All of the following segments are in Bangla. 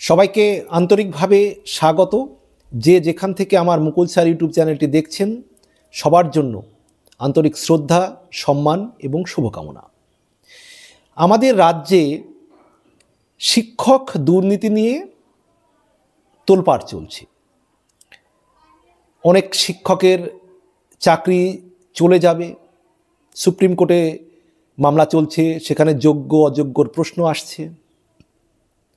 সবাইকে আন্তরিকভাবে স্বাগত। যে যেখান থেকে আমার মুকুল স্যার ইউটিউব চ্যানেলটি দেখছেন সবার জন্য আন্তরিক শ্রদ্ধা, সম্মান এবং শুভকামনা। আমাদের রাজ্যে শিক্ষক দুর্নীতি নিয়ে তোলপাড় চলছে। অনেক শিক্ষকের চাকরি চলে যাবে, সুপ্রিম কোর্টে মামলা চলছে, সেখানে যোগ্য অযোগ্যর প্রশ্ন আসছে,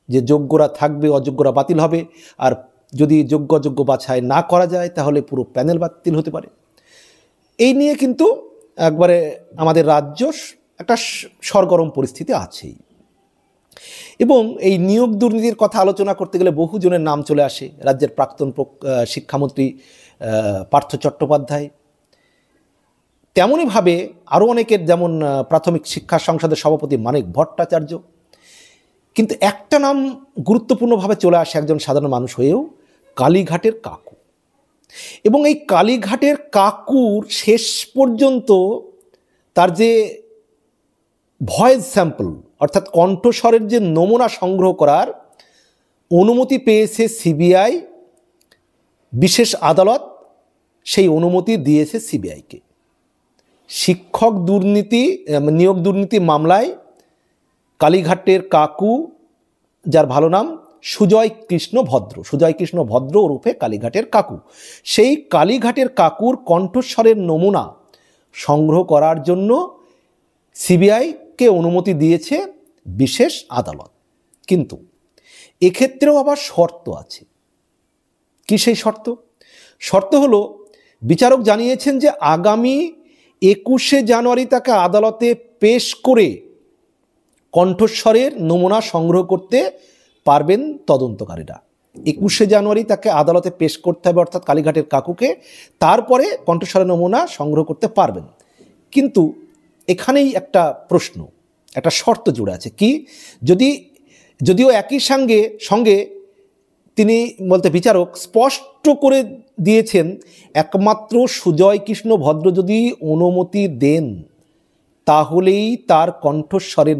যে যোগ্যরা থাকবে অযোগ্যরা বাতিল হবে, আর যদি যোগ্য অযোগ্য বাছাই না করা যায় তাহলে পুরো প্যানেল বাতিল হতে পারে। এই নিয়ে কিন্তু একবারে আমাদের রাজ্য একটা সরগরম পরিস্থিতি আছেই। এবং এই নিয়োগ দুর্নীতির কথা আলোচনা করতে গেলে বহুজনের নাম চলে আসে। রাজ্যের প্রাক্তন শিক্ষামন্ত্রী পার্থ চট্টোপাধ্যায়, তেমনইভাবে আরও অনেকের, যেমন প্রাথমিক শিক্ষা সংসদের সভাপতি মানিক ভট্টাচার্য। কিন্তু একটা নাম গুরুত্বপূর্ণভাবে চলে আসে একজন সাধারণ মানুষ হয়েও, কালীঘাটের কাকু। এবং এই কালীঘাটের কাকুর শেষ পর্যন্ত তার যে ভয়েস স্যাম্পল অর্থাৎ কণ্ঠস্বরের যে নমুনা সংগ্রহ করার অনুমতি পেয়েছে সিবিআই, বিশেষ আদালত সেই অনুমতি দিয়েছে সিবিআইকে। শিক্ষক দুর্নীতি, নিয়োগ দুর্নীতি মামলায় কালীঘাটের কাকু, যার ভালো নাম সুজয় কৃষ্ণ ভদ্র ওরফে কালীঘাটের কাকু, সেই কালীঘাটের কাকুর কণ্ঠস্বরের নমুনা সংগ্রহ করার জন্য সিবিআইকে অনুমতি দিয়েছে বিশেষ আদালত। কিন্তু এক্ষেত্রেও আবার শর্ত আছে। কি সেই শর্ত? শর্ত হলো, বিচারক জানিয়েছেন যে আগামী 21শে জানুয়ারি তাকে আদালতে পেশ করে কণ্ঠস্বরের নমুনা সংগ্রহ করতে পারবেন তদন্তকারীরা। 21শে জানুয়ারি তাকে আদালতে পেশ করতে হবে, অর্থাৎ কালীঘাটের কাকুকে, তারপরে কণ্ঠস্বরের নমুনা সংগ্রহ করতে পারবেন। কিন্তু এখানেই একটা প্রশ্ন, একটা শর্ত জুড়ে আছে। কি? যদিও একই সঙ্গে তিনি বলতে বিচারক স্পষ্ট করে দিয়েছেন, একমাত্র সুজয় কৃষ্ণ ভদ্র যদি অনুমতি দেন তাহলেই তার কণ্ঠস্বরের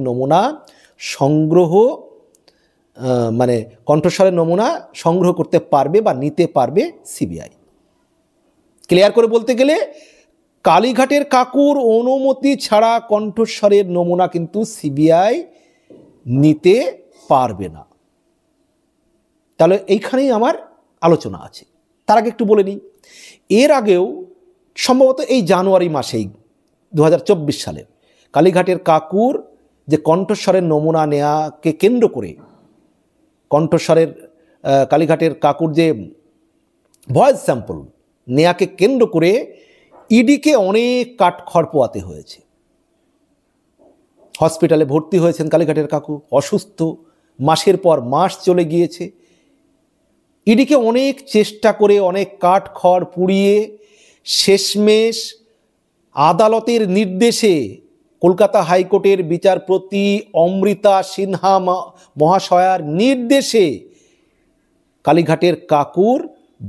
নমুনা সংগ্রহ করতে পারবে বা নিতে পারবে সিবিআই। ক্লিয়ার করে বলতে গেলে, কালীঘাটের কাকুর অনুমতি ছাড়া কণ্ঠস্বরের নমুনা কিন্তু সিবিআই নিতে পারবে না। তাহলে এইখানেই আমার আলোচনা আছে। তার আগে একটু বলে নিই, এর আগেও সম্ভবত এই জানুয়ারি মাসেই 2024 সালের কালীঘাটের কাকুর যে কণ্ঠস্বরের নমুনা নেয়াকে কেন্দ্র করে, কালীঘাটের কাকুর যে ভয়েস স্যাম্পল নেয়াকে কেন্দ্র করে ইডিকে অনেক কাঠখড় পোয়াতে হয়েছে। হসপিটালে ভর্তি হয়েছেন কালীঘাটের কাকু, অসুস্থ, মাসের পর মাস চলে গিয়েছে। ইডিকে অনেক চেষ্টা করে, অনেক কাঠখড় পুড়িয়ে শেষমেশ আদালতের নির্দেশে, কলকাতা হাইকোর্টের বিচারপতি অমৃতা সিনহা মহাশয়ার নির্দেশে কালীঘাটের কাকুর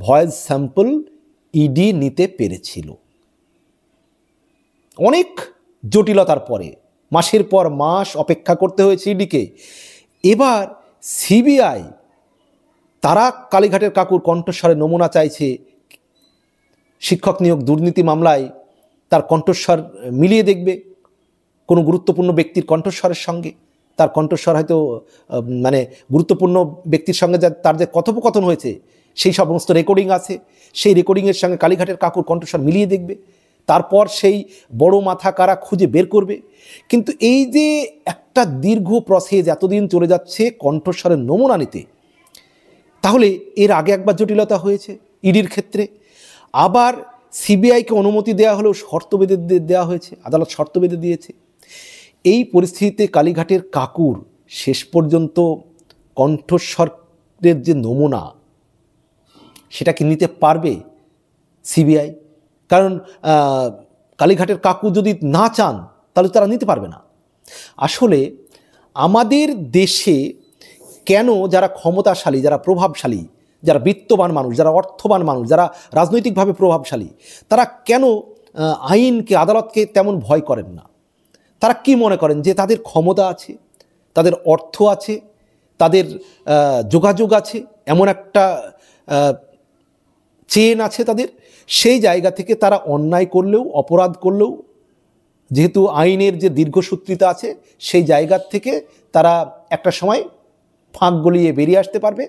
ভয়েস স্যাম্পল ইডি নিতে পেরেছিল। অনেক জটিলতার পরে মাসের পর মাস অপেক্ষা করতে হয়েছে ইডিকে। এবার সিবিআই তারা কালীঘাটের কাকুর কণ্ঠস্বরের নমুনা চাইছে। শিক্ষক নিয়োগ দুর্নীতি মামলায় তার কণ্ঠস্বর মিলিয়ে দেখবে কোনো গুরুত্বপূর্ণ ব্যক্তির কণ্ঠস্বরের সঙ্গে। তার কণ্ঠস্বর হয়তো গুরুত্বপূর্ণ ব্যক্তির সঙ্গে তার যে কথোপকথন হয়েছে সেই সমস্ত রেকর্ডিং আছে, সেই রেকর্ডিংয়ের সঙ্গে কালীঘাটের কাকুর কণ্ঠস্বর মিলিয়ে দেখবে। তারপর সেই বড় মাথা কারা খুঁজে বের করবে। কিন্তু এই যে একটা দীর্ঘ প্রসেস এতদিন চলে যাচ্ছে কণ্ঠস্বরের নমুনা নিতে, তাহলে এর আগে একবার জটিলতা হয়েছে ইডির ক্ষেত্রে, আবার সিবিআইকে অনুমতি দেওয়া হলেও শর্ত বেঁধে দেওয়া হয়েছে, আদালত শর্ত বেঁধে দিয়েছে। এই পরিস্থিতিতে কালীঘাটের কাকুর শেষ পর্যন্ত কণ্ঠস্বরের যে নমুনা, সেটা কি নিতে পারবে সিবিআই? কারণ কালীঘাটের কাকু যদি না চান তাহলে তারা নিতে পারবে না। আসলে আমাদের দেশে কেন যারা ক্ষমতাশালী, যারা প্রভাবশালী, যারা বিত্তবান মানুষ, যারা অর্থবান মানুষ, যারা রাজনৈতিকভাবে প্রভাবশালী, তারা কেন আইনকে, আদালতকে তেমন ভয় করেন না? তারা কি মনে করেন যে তাদের ক্ষমতা আছে, তাদের অর্থ আছে, তাদের যোগাযোগ আছে, এমন একটা চেন আছে তাদের, সেই জায়গা থেকে তারা অন্যায় করলেও, অপরাধ করলেও, যেহেতু আইনের যে দীর্ঘসূত্রিতা আছে, সেই জায়গার থেকে তারা একটা সময় ফাঁক গলিয়ে বেরিয়ে আসতে পারবে,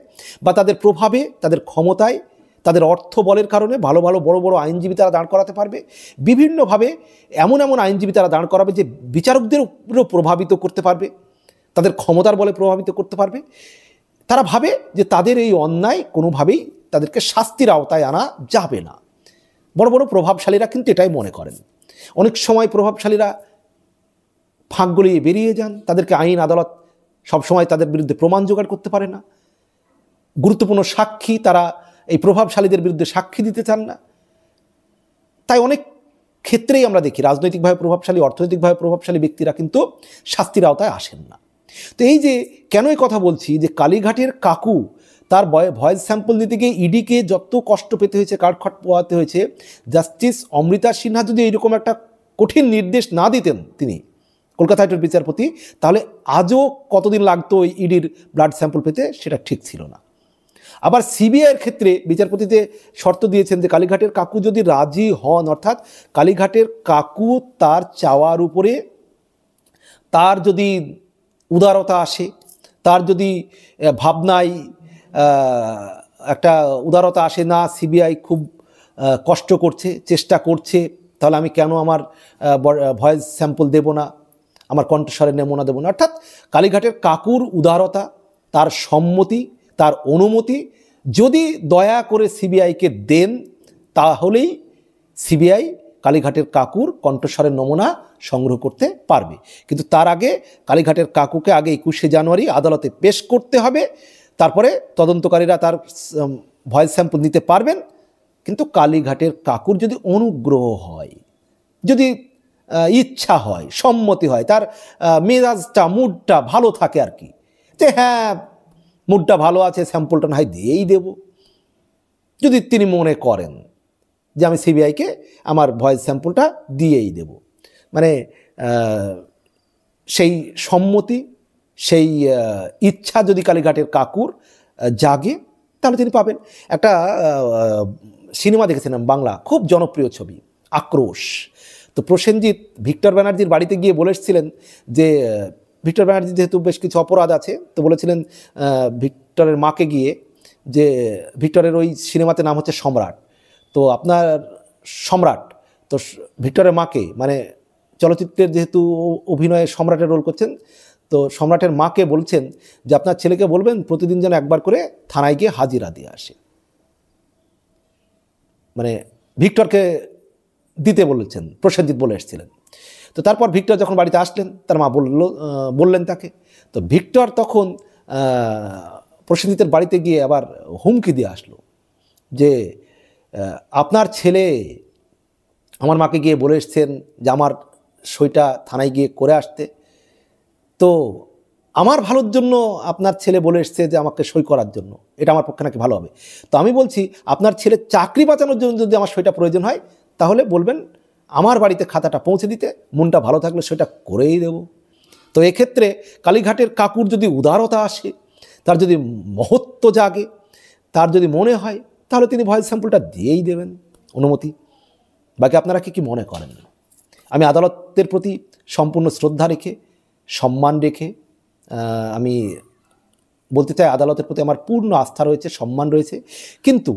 বা তাদের প্রভাবে, তাদের ক্ষমতায়, তাদের অর্থ বলের কারণে ভালো ভালো বড় বড় আইনজীবী তারা দাঁড় করাতে পারবে। বিভিন্নভাবে এমন এমন আইনজীবী তারা দাঁড় করাবে যে বিচারকদেরও প্রভাবিত করতে পারবে, তাদের ক্ষমতার বলে প্রভাবিত করতে পারবে। তারা ভাবে যে তাদের এই অন্যায় কোনোভাবেই তাদেরকে শাস্তির আওতায় আনা যাবে না। বড় বড় প্রভাবশালীরা কিন্তু এটাই মনে করেন। অনেক সময় প্রভাবশালীরা ফাঁক গলিয়ে বেরিয়ে যান, তাদেরকে আইন আদালত সবসময় তাদের বিরুদ্ধে প্রমাণ জোগাড় করতে পারে না। গুরুত্বপূর্ণ সাক্ষী তারা এই প্রভাবশালীদের বিরুদ্ধে সাক্ষী দিতে চান না। তাই অনেক ক্ষেত্রেই আমরা দেখি রাজনৈতিকভাবে প্রভাবশালী, অর্থনৈতিকভাবে প্রভাবশালী ব্যক্তিরা কিন্তু শাস্তির আওতায় আসেন না। তো এই যে কেন এই কথা বলছি, যে কালীঘাটের কাকু তার ভয়েস স্যাম্পল দিতে গিয়ে ইডিকে যত কষ্ট পেতে হয়েছে, কাঠখট পোয়াতে হয়েছে, জাস্টিস অমৃতা সিনহা যদি এইরকম একটা কঠিন নির্দেশ না দিতেন তিনি, কলকাতা হাইকোর্টের বিচারপতি, তাহলে আজও কতদিন লাগতো ওই ইডির ব্লাড স্যাম্পল পেতে, সেটা ঠিক ছিল না। আবার সিবিআইয়ের ক্ষেত্রে বিচারপতিতে শর্ত দিয়েছেন যে কালীঘাটের কাকু যদি রাজি হন, অর্থাৎ কালীঘাটের কাকু তার চাওয়ার উপরে তার যদি উদারতা আসে, তার যদি ভাবনায় একটা উদারতা আসে, না সিবিআই খুব কষ্ট করছে, চেষ্টা করছে, তাহলে আমি কেন আমার ভয়েস স্যাম্পল দেব না, আমার কণ্ঠস্বরের নমুনা দেব না। অর্থাৎ কালীঘাটের কাকুর উদারতা, তার সম্মতি, তার অনুমতি যদি দয়া করে সিবিআইকে দেন, তাহলেই সিবিআই কালীঘাটের কাকুর কণ্ঠস্বরের নমুনা সংগ্রহ করতে পারবে। কিন্তু তার আগে কালীঘাটের কাকুকে আগে 21শে জানুয়ারি আদালতে পেশ করতে হবে, তারপরে তদন্তকারীরা তার ভয়েস স্যাম্পল নিতে পারবেন। কিন্তু কালীঘাটের কাকুর যদি অনুগ্রহ হয়, যদি ইচ্ছা হয়, সম্মতি হয়, তার মেজাজটা, মুডটা ভালো থাকে আর কি, যে হ্যাঁ মুডটা ভালো আছে, স্যাম্পলটা না হয় দিয়েই দেব, যদি তিনি মনে করেন যে আমি সিবিআইকে আমার ভয়েস স্যাম্পলটা দিয়েই দেব, মানে সেই সম্মতি, সেই ইচ্ছা যদি কালীঘাটের কাকুর জাগে, তাহলে তিনি পাবেন। একটা সিনেমা দেখেছিলাম বাংলা, খুব জনপ্রিয় ছবি আক্রোশ। তো প্রসেনজিৎ ভিক্টর ব্যানার্জির বাড়িতে গিয়ে বলে এসেছিলেন যে, ভিক্টর ব্যানার্জি যেহেতু বেশ কিছু অপরাধ আছে, তো বলেছিলেন ভিক্টরের মাকে গিয়ে যে, ভিক্টরের ওই সিনেমাতে নাম হচ্ছে সম্রাট, তো আপনার সম্রাট, তো ভিক্টরের মাকে, মানে চলচ্চিত্রের যেহেতু অভিনয়ে সম্রাটের রোল করছেন, তো সম্রাটের মাকে বলছেন যে আপনার ছেলেকে বলবেন প্রতিদিন যেন একবার করে থানায় গিয়ে হাজিরা দিয়ে আসে, মানে ভিক্টরকে দিতে বলেছেন, প্রসেনজিৎ বলে এসেছিলেন। তো তারপর ভিক্টর যখন বাড়িতে আসলেন, তার মা বললেন তাকে, তো ভিক্টর তখন প্রসেনজিতের বাড়িতে গিয়ে আবার হুমকি দিয়ে আসলো যে আপনার ছেলে আমার মাকে গিয়ে বলে এসছেন যে আমার সইটা থানায় গিয়ে করে আসতে, তো আমার ভালোর জন্য আপনার ছেলে বলে এসছে যে আমাকে সই করার জন্য, এটা আমার পক্ষে নাকি ভালো হবে। তো আমি বলছি আপনার ছেলে চাকরি বাঁচানোর জন্য যদি আমার সইটা প্রয়োজন হয়, তাহলে বলবেন আমার বাড়িতে খাতাটা পৌঁছে দিতে, মনটা ভালো থাকলে সেটা করেই দেব। তো এক্ষেত্রে কালীঘাটের কাকুর যদি উদারতা আসে, তার যদি মহত্ব জাগে, তার যদি মনে হয়, তাহলে তিনি ভয়েস স্যাম্পলটা দিয়েই দেবেন অনুমতি। বাকি আপনারা কি মনে করেন? আমি আদালতের প্রতি সম্পূর্ণ শ্রদ্ধা রেখে, সম্মান রেখে আমি বলতে চাই, আদালতের প্রতি আমার পূর্ণ আস্থা রয়েছে, সম্মান রয়েছে। কিন্তু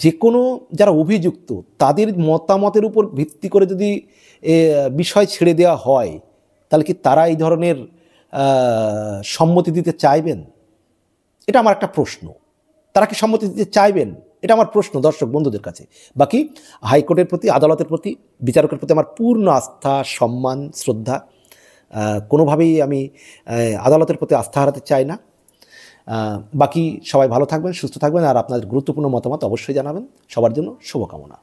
যে কোনো যারা অভিযুক্ত, তাদের মতামতের উপর ভিত্তি করে যদি বিষয় ছেড়ে দেওয়া হয়, তাহলে কি তারা এই ধরনের সম্মতি দিতে চাইবেন? এটা আমার একটা প্রশ্ন। তারা কি সম্মতি দিতে চাইবেন? এটা আমার প্রশ্ন দর্শক বন্ধুদের কাছে। বাকি হাইকোর্টের প্রতি, আদালতের প্রতি, বিচারকের প্রতি আমার পূর্ণ আস্থা, সম্মান, শ্রদ্ধা। কোনোভাবেই আমি আদালতের প্রতি আস্থা হারাতে চাই না। বাকি সবাই ভালো থাকবেন, সুস্থ থাকবেন, আর আপনাদের গুরুত্বপূর্ণ মতামত অবশ্যই জানাবেন। সবার জন্য শুভকামনা।